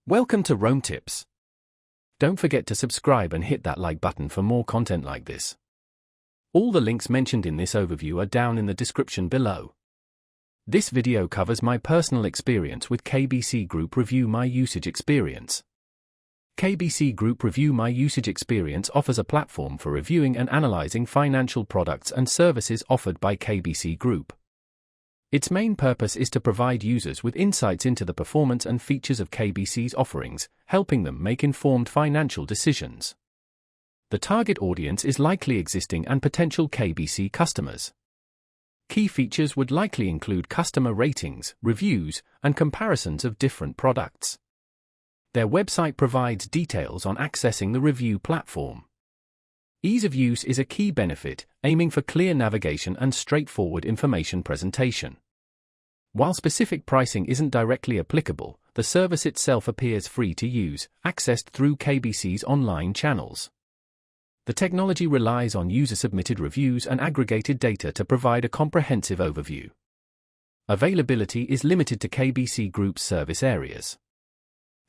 Welcome to Rome Tips. Don't forget to subscribe and hit that like button for more content like this. All the links mentioned in this overview are down in the description below. This video covers my personal experience with KBC Group Review My Usage Experience. KBC Group Review My Usage Experience offers a platform for reviewing and analyzing financial products and services offered by KBC Group. Its main purpose is to provide users with insights into the performance and features of KBC's offerings, helping them make informed financial decisions. The target audience is likely existing and potential KBC customers. Key features would likely include customer ratings, reviews, and comparisons of different products. Their website provides details on accessing the review platform. Ease of use is a key benefit, aiming for clear navigation and straightforward information presentation. While specific pricing isn't directly applicable, the service itself appears free to use, accessed through KBC's online channels. The technology relies on user-submitted reviews and aggregated data to provide a comprehensive overview. Availability is limited to KBC Group's service areas.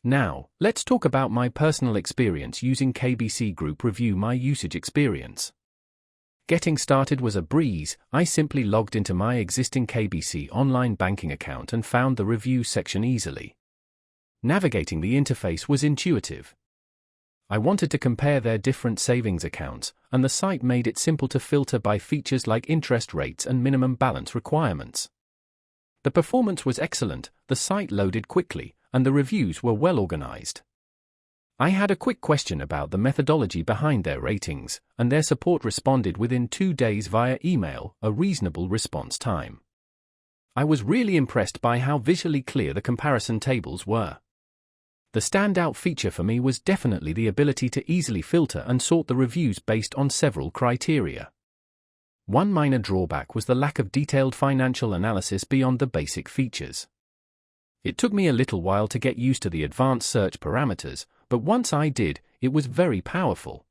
Now, let's talk about my personal experience using KBC Group Review My Usage Experience. Getting started was a breeze. I simply logged into my existing KBC online banking account and found the review section easily. Navigating the interface was intuitive. I wanted to compare their different savings accounts, and the site made it simple to filter by features like interest rates and minimum balance requirements. The performance was excellent, the site loaded quickly, and the reviews were well organized. I had a quick question about the methodology behind their ratings, and their support responded within 2 days via email, a reasonable response time. I was really impressed by how visually clear the comparison tables were. The standout feature for me was definitely the ability to easily filter and sort the reviews based on several criteria. One minor drawback was the lack of detailed financial analysis beyond the basic features. It took me a little while to get used to the advanced search parameters, but once I did, it was very powerful.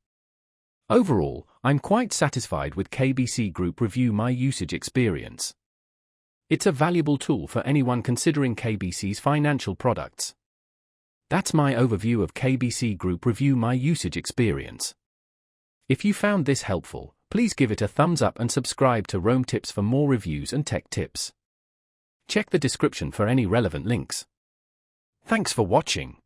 Overall, I'm quite satisfied with KBC Group Review My Usage Experience. It's a valuable tool for anyone considering KBC's financial products. That's my overview of KBC Group Review My Usage Experience. If you found this helpful, please give it a thumbs up and subscribe to Rome Tips for more reviews and tech tips. Check the description for any relevant links. Thanks for watching.